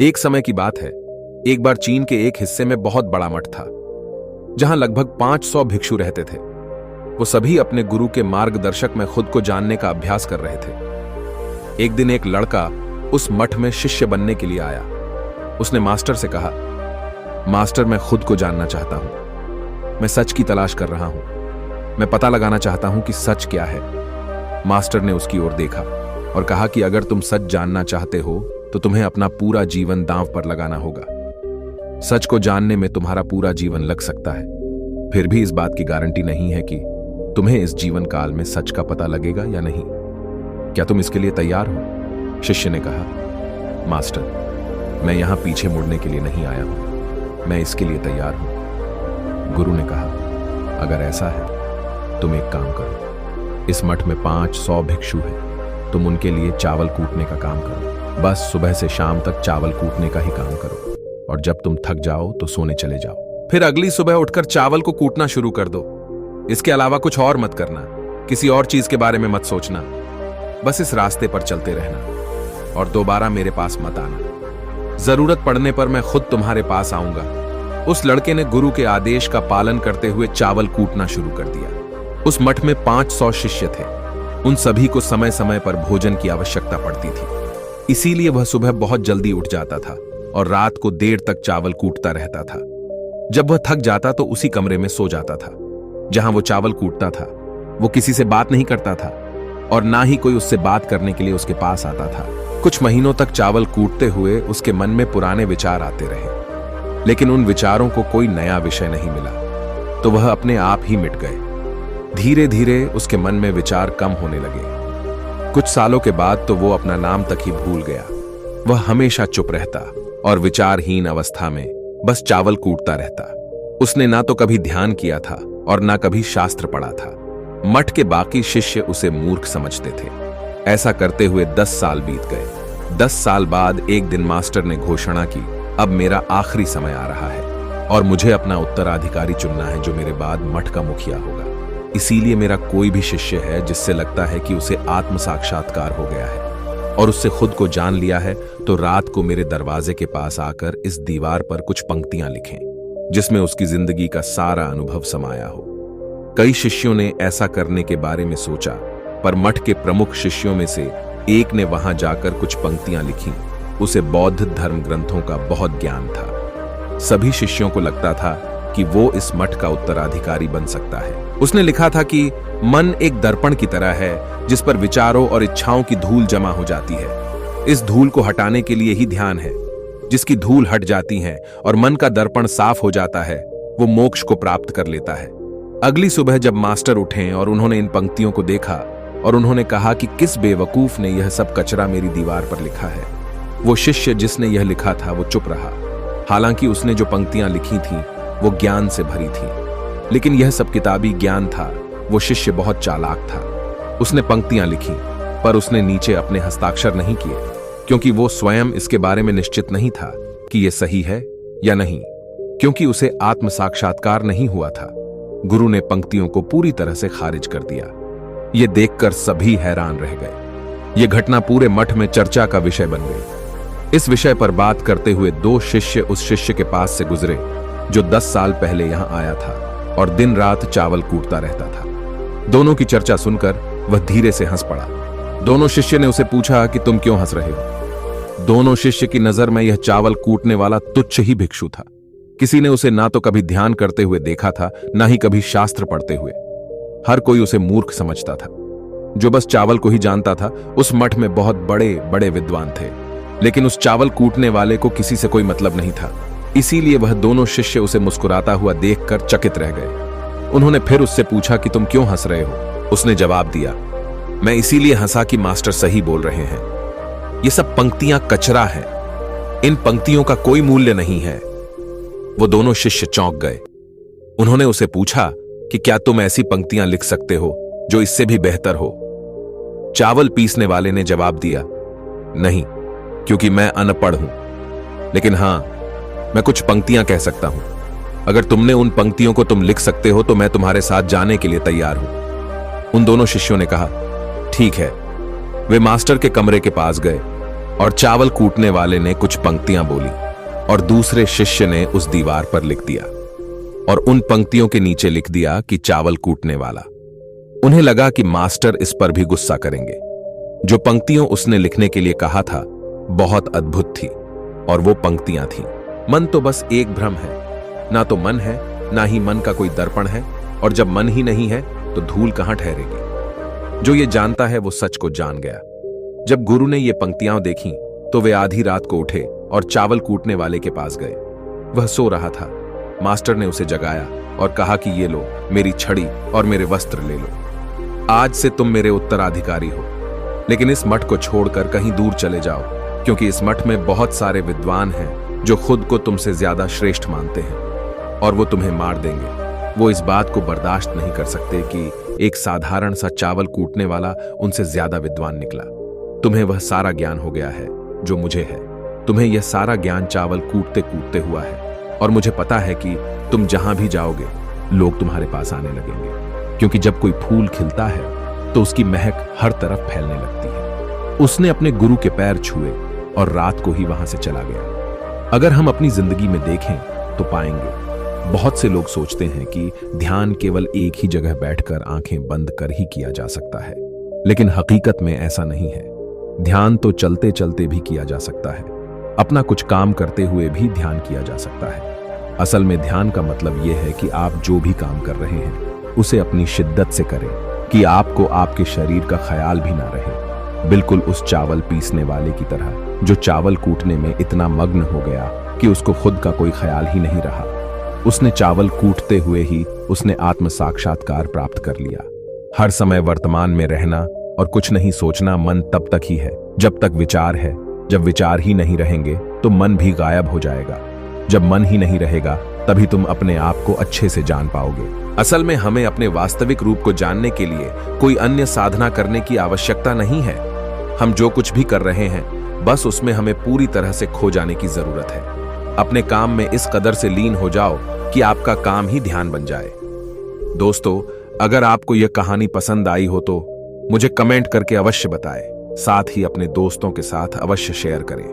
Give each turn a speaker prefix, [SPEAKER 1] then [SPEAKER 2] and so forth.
[SPEAKER 1] एक समय की बात है, एक बार चीन के एक हिस्से में बहुत बड़ा मठ था, जहां लगभग 500 भिक्षु रहते थे। वो सभी अपने गुरु के मार्गदर्शक में खुद को जानने का अभ्यास कर रहे थे। एक दिन एक लड़का उस मठ में शिष्य बनने के लिए आया। उसने मास्टर से कहा, मास्टर, मैं खुद को जानना चाहता हूं। मैं सच की तलाश कर रहा हूं। मैं पता लगाना चाहता हूं कि सच क्या है। मास्टर ने उसकी ओर देखा और कहा कि अगर तुम सच जानना चाहते हो तो तुम्हें अपना पूरा जीवन दांव पर लगाना होगा। सच को जानने में तुम्हारा पूरा जीवन लग सकता है, फिर भी इस बात की गारंटी नहीं है कि तुम्हें इस जीवन काल में सच का पता लगेगा या नहीं। क्या तुम इसके लिए तैयार हो? शिष्य ने कहा, मास्टर, मैं यहां पीछे मुड़ने के लिए नहीं आया हूं, मैं इसके लिए तैयार हूं। गुरु ने कहा, अगर ऐसा है तुम एक काम करो, इस मठ में 500 भिक्षु हैं, तुम उनके लिए चावल कूटने का काम करो। बस सुबह से शाम तक चावल कूटने का ही काम करो, और जब तुम थक जाओ तो सोने चले जाओ। फिर अगली सुबह उठकर चावल को कूटना शुरू कर दो। इसके अलावा कुछ और मत करना, किसी और चीज के बारे में मत सोचना। बस इस रास्ते पर चलते रहना और दोबारा मेरे पास मत आना। जरूरत पड़ने पर मैं खुद तुम्हारे पास आऊंगा। उस लड़के ने गुरु के आदेश का पालन करते हुए चावल कूटना शुरू कर दिया। उस मठ में 500 शिष्य थे। उन सभी को समय समय पर भोजन की आवश्यकता पड़ती थी, इसीलिए वह सुबह बहुत जल्दी उठ जाता था और रात को देर तक चावल कूटता रहता था। जब वह थक जाता तो उसी कमरे में सो जाता था जहां वो चावल कूटता था। वो किसी से बात नहीं करता था और ना ही कोई उससे बात करने के लिए उसके पास आता था। कुछ महीनों तक चावल कूटते हुए उसके मन में पुराने विचार आते रहे, लेकिन उन विचारों को कोई नया विषय नहीं मिला, तो वह अपने आप ही मिट गए। धीरे धीरे उसके मन में विचार कम होने लगे। कुछ सालों के बाद तो वो अपना नाम तक ही भूल गया। वह हमेशा चुप रहता और विचारहीन अवस्था में बस चावल कूटता रहता। उसने ना तो कभी ध्यान किया था और ना कभी शास्त्र पढ़ा था। मठ के बाकी शिष्य उसे मूर्ख समझते थे। ऐसा करते हुए 10 साल बीत गए। 10 साल बाद एक दिन मास्टर ने घोषणा की, अब मेरा आखिरी समय आ रहा है और मुझे अपना उत्तराधिकारी चुनना है जो मेरे बाद मठ का मुखिया होगा। इसीलिए मेरा कोई भी शिष्य है जिससे लगता है कि उसे आत्म साक्षात्कार हो गया है और उससे खुद को जान लिया है, तो रात को मेरे दरवाजे के पास आकर इस दीवार पर कुछ पंक्तियां लिखें जिसमें उसकी जिंदगी का सारा अनुभव समाया हो। कई शिष्यों ने ऐसा करने के बारे में सोचा, पर मठ के प्रमुख शिष्यों में से एक ने वहां जाकर कुछ पंक्तियां लिखी। उसे बौद्ध धर्म ग्रंथों का बहुत ज्ञान था। सभी शिष्यों को लगता था कि वो इस मठ का उत्तराधिकारी बन सकता है। उसने लिखा था कि मन एक दर्पण की तरह है जिस पर विचारों और इच्छाओं की धूल जमा हो जाती है। इस धूल को हटाने के लिए ही ध्यान है। जिसकी धूल हट जाती है और मन का दर्पण साफ हो जाता है, वो मोक्ष को प्राप्त कर लेता है। अगली सुबह जब मास्टर उठे और उन्होंने इन पंक्तियों को देखा और उन्होंने कहा कि किस बेवकूफ ने यह सब कचरा मेरी दीवार पर लिखा है। वो शिष्य जिसने यह लिखा था वो चुप रहा। हालांकि उसने जो पंक्तियां लिखी थीं वो ज्ञान से भरी थी, लेकिन यह सब किताबी ज्ञान था। वो शिष्य बहुत चालाक था। उसने पंक्तियां लिखी, पर उसने नीचे अपने हस्ताक्षर नहीं किए, क्योंकि वो स्वयं इसके बारे में निश्चित नहीं था कि यह सही है या नहीं, क्योंकि उसे आत्म साक्षात्कार नहीं हुआ था। गुरु ने पंक्तियों को पूरी तरह से खारिज कर दिया। यह देखकर सभी हैरान रह गए। यह घटना पूरे मठ में चर्चा का विषय बन गई। इस विषय पर बात करते हुए 2 शिष्य उस शिष्य के पास से गुजरे जो 10 साल पहले यहां आया था और दिन रात चावल कूटता रहता था। दोनों की चर्चा सुनकर वह धीरे से हंस पड़ा। दोनों शिष्य ने उसे पूछा कि तुम क्यों हंस रहे हो? दोनों शिष्य की नजर में यह चावल कूटने वाला तुच्छ ही भिक्षु था। किसी ने उसे ना तो कभी ध्यान करते हुए देखा था, ना ही कभी शास्त्र पढ़ते हुए। हर कोई उसे मूर्ख समझता था, जो बस चावल को ही जानता था। उस मठ में बहुत बड़े बड़े विद्वान थे, लेकिन उस चावल कूटने वाले को किसी से कोई मतलब नहीं था। इसीलिए वह दोनों शिष्य उसे मुस्कुराता हुआ देखकर चकित रह गए। उन्होंने फिर उससे पूछा कि तुम क्यों हंस रहे हो? उसने जवाब दिया, मैं इसीलिए हंसा कि मास्टर सही बोल रहे हैं। ये सब पंक्तियां कचरा है। इन पंक्तियों का कोई मूल्य नहीं है। वो दोनों शिष्य चौंक गए। उन्होंने उसे पूछा कि क्या तुम ऐसी पंक्तियां लिख सकते हो जो इससे भी बेहतर हो? चावल पीसने वाले ने जवाब दिया, नहीं, क्योंकि मैं अनपढ़ हूं, लेकिन हां, मैं कुछ पंक्तियां कह सकता हूं। अगर तुमने उन पंक्तियों को तुम लिख सकते हो तो मैं तुम्हारे साथ जाने के लिए तैयार हूं। उन दोनों शिष्यों ने कहा, ठीक है। वे मास्टर के कमरे के पास गए और चावल कूटने वाले ने कुछ पंक्तियां बोली और दूसरे शिष्य ने उस दीवार पर लिख दिया और उन पंक्तियों के नीचे लिख दिया कि चावल कूटने वाला। उन्हें लगा कि मास्टर इस पर भी गुस्सा करेंगे। जो पंक्तियों उसने लिखने के लिए कहा था बहुत अद्भुत थी और वो पंक्तियां थीं, मन तो बस एक भ्रम है, ना तो मन है ना ही मन का कोई दर्पण है, और जब मन ही नहीं है तो धूल कहां ठहरेगी। जो ये जानता है वो सच को जान गया। जब गुरु ने ये पंक्तियां देखीं तो वे आधी रात को उठे और चावल कूटने वाले के पास गए। वह सो रहा था। मास्टर ने उसे जगाया और कहा कि ये लो मेरी छड़ी और मेरे वस्त्र ले लो, आज से तुम मेरे उत्तराधिकारी हो, लेकिन इस मठ को छोड़कर कहीं दूर चले जाओ, क्योंकि इस मठ में बहुत सारे विद्वान हैं जो खुद को तुमसे ज्यादा श्रेष्ठ मानते हैं और वो तुम्हें मार देंगे। वो इस बात को बर्दाश्त नहीं कर सकते कि एक साधारण सा चावल कूटने वाला उनसे ज्यादा विद्वान निकला। तुम्हें वह सारा ज्ञान हो गया है जो मुझे है। तुम्हें यह सारा ज्ञान चावल कूटते कूटते हुआ है, और मुझे पता है कि तुम जहां भी जाओगे लोग तुम्हारे पास आने लगेंगे, क्योंकि जब कोई फूल खिलता है तो उसकी महक हर तरफ फैलने लगती है। उसने अपने गुरु के पैर छुए और रात को ही वहां से चला गया। अगर हम अपनी जिंदगी में देखें तो पाएंगे बहुत से लोग सोचते हैं कि ध्यान केवल एक ही जगह बैठकर आंखें बंद कर ही किया जा सकता है, लेकिन हकीकत में ऐसा नहीं है। ध्यान तो चलते चलते भी किया जा सकता है, अपना कुछ काम करते हुए भी ध्यान किया जा सकता है। असल में ध्यान का मतलब यह है कि आप जो भी काम कर रहे हैं उसे अपनी शिद्दत से करें कि आपको आपके शरीर का ख्याल भी ना रहे। बिल्कुल उस चावल पीसने वाले की तरह जो चावल कूटने में इतना मग्न हो गया कि उसको खुद का कोई ख्याल ही नहीं रहा। उसने चावल कूटते हुए ही उसने आत्म साक्षात्कार प्राप्त कर लिया। हर समय वर्तमान में रहना और कुछ नहीं सोचना मन तब तक ही है जब तक विचार है। जब विचार ही नहीं रहेंगे तो मन भी गायब हो जाएगा। जब मन ही नहीं रहेगा तभी तुम अपने आप को अच्छे से जान पाओगे। असल में हमें अपने वास्तविक रूप को जानने के लिए कोई अन्य साधना करने की आवश्यकता नहीं है। हम जो कुछ भी कर रहे हैं बस उसमें हमें पूरी तरह से खो जाने की जरूरत है। अपने काम में इस कदर से लीन हो जाओ कि आपका काम ही ध्यान बन जाए। दोस्तों, अगर आपको यह कहानी पसंद आई हो तो मुझे कमेंट करके अवश्य बताएं। साथ ही अपने दोस्तों के साथ अवश्य शेयर करें।